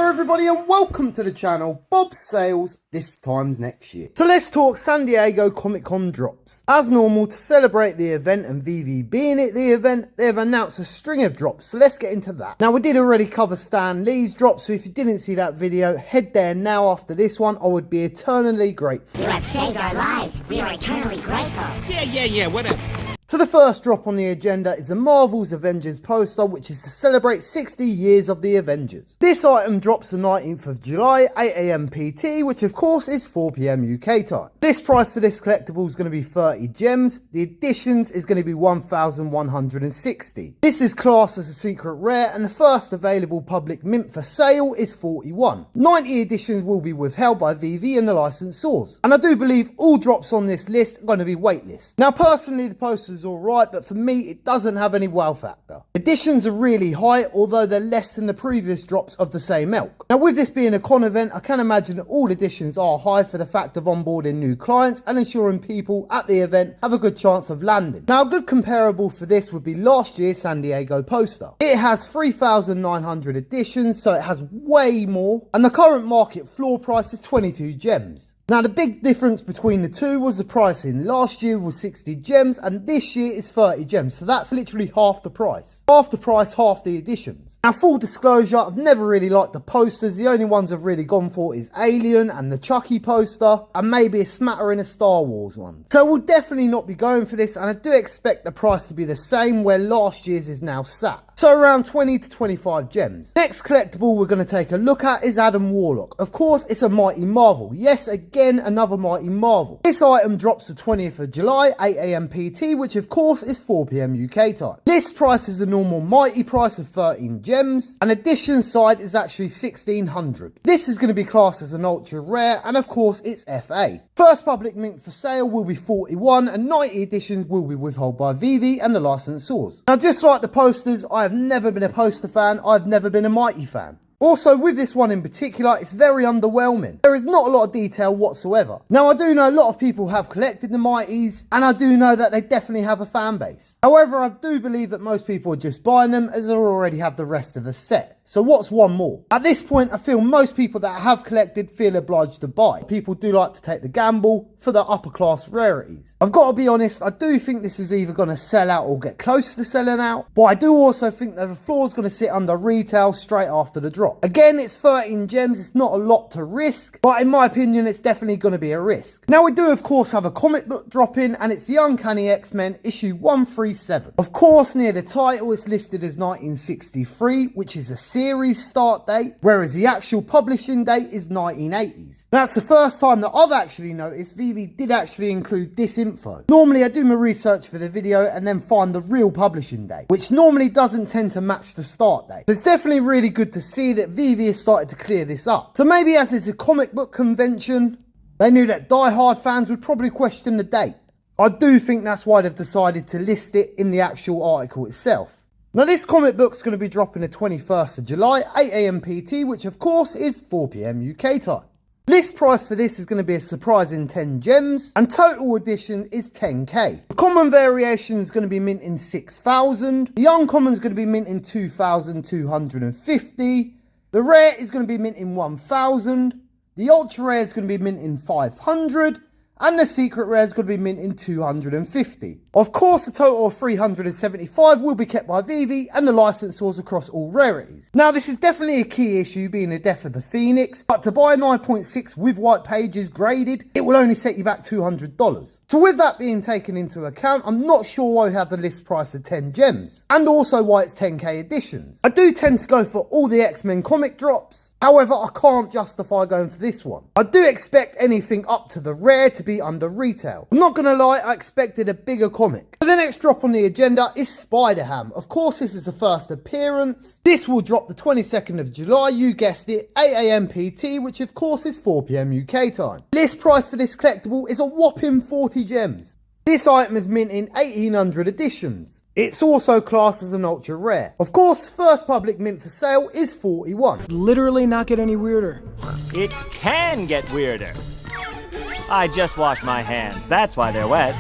Hello everybody and welcome to the channel, Bob's Sales, this time's next year. So let's talk San Diego Comic Con drops. As normal, to celebrate the event and Veve being at the event, they've announced a string of drops, so let's get into that. Now we did already cover Stan Lee's drop, so if you didn't see that video, head there now after this one. I would be eternally grateful. You have saved our lives. We are eternally grateful. Yeah, whatever. So the first drop on the agenda is the Marvel's Avengers poster, which is to celebrate 60 years of the Avengers. This item drops the 19th of July, 8 AM PT, which of course is 4 PM UK time. List price for this collectible is going to be 30 gems. The editions is going to be 1,160. This is classed as a secret rare, and the first available public mint for sale is 41. 90 editions will be withheld by Veve and the licensors. And I do believe all drops on this list are going to be waitlist. Now personally, the posters alright, but for me it doesn't have any wow factor. Editions are really high, although they're less than the previous drops of the same ilk. Now with this being a con event, I can imagine that all editions are high for the fact of onboarding new clients and ensuring people at the event have a good chance of landing. Now a good comparable for this would be last year's San Diego poster. It has 3,900 editions, so it has way more, and the current market floor price is 22 gems. Now the big difference between the two was the pricing. Last year was 60 gems and this year is 30 gems. So that's literally half the price. Half the price, half the editions. Now full disclosure, I've never really liked the posters. The only ones I've really gone for is Alien and the Chucky poster and maybe a smattering of Star Wars ones. So we'll definitely not be going for this, and I do expect the price to be the same where last year's is now sat. So around 20 to 25 gems. Next collectible we're going to take a look at is Adam Warlock. Of course, it's a Mighty Marvel. Yes, again, another Mighty Marvel. This item drops the 20th of July, 8 AM PT, which of course is 4 PM UK time. List price is the normal Mighty price of 13 gems, and edition side is actually 1,600. This is going to be classed as an ultra rare, and of course it's FA. First public mint for sale will be 41, and 90 editions will be withheld by Veve and the licensors. Now just like the posters, I have never been a poster fan, I've never been a Mighty fan. Also, with this one in particular, it's very underwhelming. There is not a lot of detail whatsoever. Now, I do know a lot of people have collected the Mighties, and I do know that they definitely have a fan base. However, I do believe that most people are just buying them as they already have the rest of the set. So what's one more? At this point, I feel most people that have collected feel obliged to buy. People do like to take the gamble for the upper class rarities. I've got to be honest, I do think this is either going to sell out or get close to selling out, but I do also think that the floor is going to sit under retail straight after the drop. Again, it's 13 gems, it's not a lot to risk, but in my opinion, it's definitely going to be a risk. Now, we do of course have a comic book drop in, and it's the Uncanny X-Men issue 137. Of course, near the title, it's listed as 1963, which is a series start date, whereas the actual publishing date is 1980s. Now, that's the first time that I've actually noticed Veve did actually include this info. Normally, I do my research for the video and then find the real publishing date, which normally doesn't tend to match the start date. It's definitely really good to see that Veve has started to clear this up. So maybe as it's a comic book convention, they knew that die-hard fans would probably question the date. I do think that's why they've decided to list it in the actual article itself. Now this comic book's going to be dropping the 21st of July, 8 AM PT, which of course is 4 PM UK time. List price for this is going to be a surprising 10 gems, and total edition is 10k. The common variation is going to be minting 6,000. The uncommon is going to be minting 2,250. The rare is going to be minting 1,000. The ultra rare is going to be minting 500. And the secret rare is going to be minting 250. Of course, a total of 375 will be kept by Veve and the licensors across all rarities. Now, this is definitely a key issue, being the death of the Phoenix, but to buy a 9.6 with white pages graded, it will only set you back $200. So with that being taken into account, I'm not sure why we have the list price of 10 gems, and also why it's 10k editions. I do tend to go for all the X-Men comic drops. However, I can't justify going for this one. I do expect anything up to the rare to be under retail. I'm not going to lie, I expected a bigger comic. So the next drop on the agenda is SpiderHam. Of course, this is the first appearance. This will drop the 22nd of July, you guessed it, 8 AM PT, which of course is 4 PM UK time. List price for this collectible is a whopping 40 gems. This item is minting 1,800 editions. It's also classed as an ultra rare. Of course, first public mint for sale is 41. Literally not get any weirder. It can get weirder. I just washed my hands. That's why they're wet.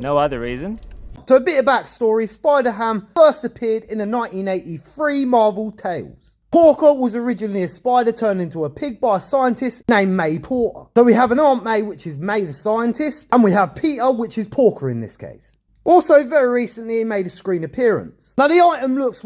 No other reason. So a bit of backstory, SpiderHam first appeared in the 1983 Marvel Tales. Porker was originally a spider turned into a pig by a scientist named May Porter. So we have an Aunt May, which is May the scientist, and we have Peter, which is Porker in this case. Also, very recently, he made a screen appearance. Now, the item looks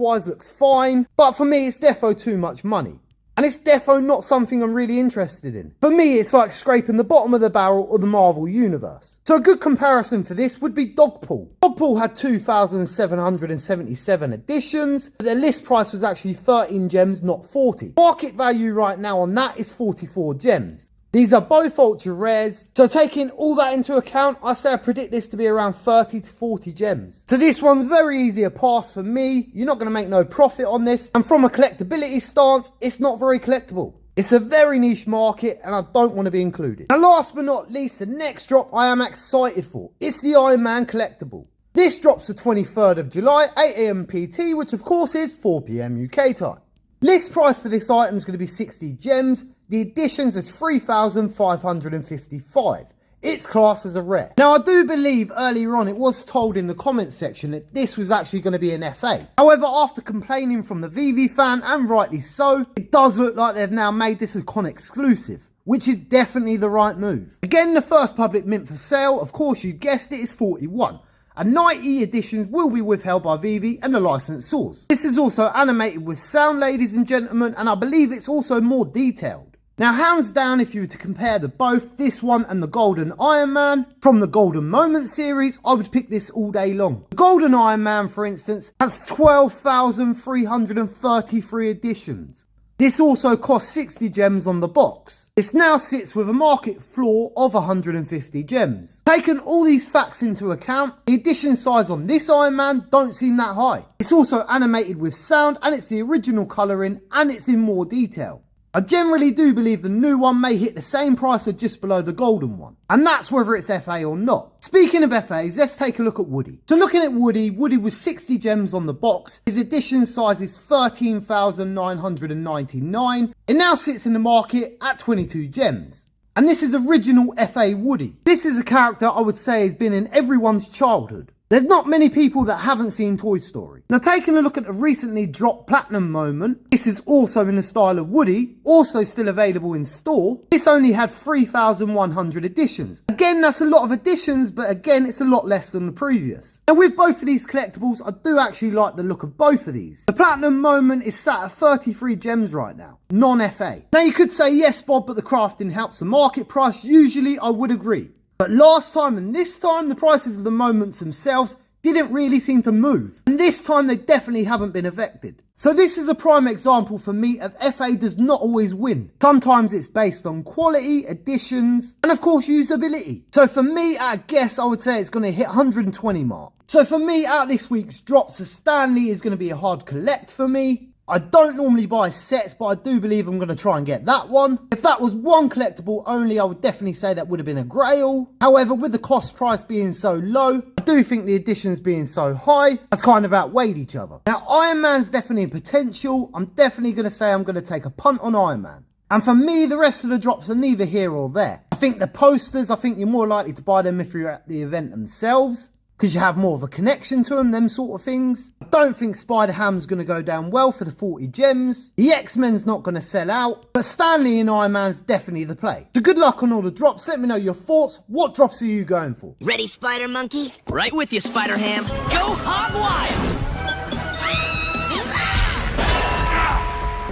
fine, but for me, it's defo too much money. And it's defo not something I'm really interested in. For me, it's like scraping the bottom of the barrel of the Marvel Universe. So a good comparison for this would be Dogpool. Dogpool had 2,777 editions, but their list price was actually 13 gems, not 40. Market value right now on that is 44 gems. These are both ultra rares, so taking all that into account, I say I predict this to be around 30 to 40 gems. So this one's very easy a pass for me. You're not going to make no profit on this, and from a collectability stance, it's not very collectible. It's a very niche market, and I don't want to be included. And last but not least, the next drop I am excited for. It's the Iron Man collectible. This drops the 23rd of July, 8 AM PT, which of course is 4 PM UK time. List price for this item is going to be 60 gems. The editions is 3,555. It's classed as a rare. Now, I do believe earlier on it was told in the comments section that this was actually going to be an FA. However, after complaining from the Veve fan, and rightly so, it does look like they've now made this a con exclusive, which is definitely the right move. Again, the first public mint for sale, of course you guessed it, is 41. And 90 editions will be withheld by Veve and the licensors. This is also animated with sound, ladies and gentlemen, and I believe it's also more detailed. Now, hands down, if you were to compare the both, this one and the Golden Iron Man, from the Golden Moment series, I would pick this all day long. The Golden Iron Man, for instance, has 12,333 editions. This also costs 60 gems on the box. This now sits with a market floor of 150 gems. Taking all these facts into account, the edition size on this Iron Man don't seem that high. It's also animated with sound, and it's the original colouring, and it's in more detail. I generally do believe the new one may hit the same price or just below the golden one, and that's whether it's FA or not. Speaking of FAs, let's take a look at Woody. So looking at Woody was 60 gems on the box. His edition size is 13,999. It now sits in the market at 22 gems. And this is original FA Woody. This is a character I would say has been in everyone's childhood. There's not many people that haven't seen Toy Story. Now, taking a look at the recently dropped Platinum Moment, this is also in the style of Woody, also still available in store. This only had 3,100 editions. Again, that's a lot of editions, but again, it's a lot less than the previous. Now, with both of these collectibles, I do actually like the look of both of these. The Platinum Moment is sat at 33 gems right now, non-FA. Now, you could say, yes, Bob, but the crafting helps the market price. Usually, I would agree. But last time and this time, the prices of the moments themselves didn't really seem to move. And this time, they definitely haven't been affected. So this is a prime example for me of FA does not always win. Sometimes it's based on quality, additions, and of course, usability. So for me, at a guess, I would say it's going to hit 120 mark. So for me, out of this week's drops, the Stanley is going to be a hard collect for me. I don't normally buy sets, but I do believe I'm going to try and get that one. If that was one collectible only, I would definitely say that would have been a grail. However, with the cost price being so low, I do think the additions being so high has kind of outweighed each other. Now, Iron Man's definitely a potential. I'm definitely going to say I'm going to take a punt on Iron Man. And for me, the rest of the drops are neither here or there. I think the posters, I think you're more likely to buy them if you're at the event themselves, because you have more of a connection to them sort of things. I don't think SpiderHam's going to go down well for the 40 gems. The X-Men's not going to sell out, but Stanley and Iron Man's definitely the play. So good luck on all the drops. Let me know your thoughts. What drops are you going for? Ready, Spider Monkey? Right with you, SpiderHam. Go hog wild!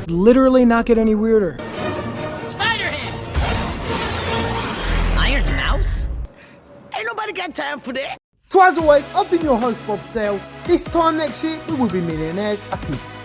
Literally not get any weirder. SpiderHam! Iron Mouse? Ain't nobody got time for that. So as always, I've been your host, Bob Sales. This time next year, we will be millionaires. A peace.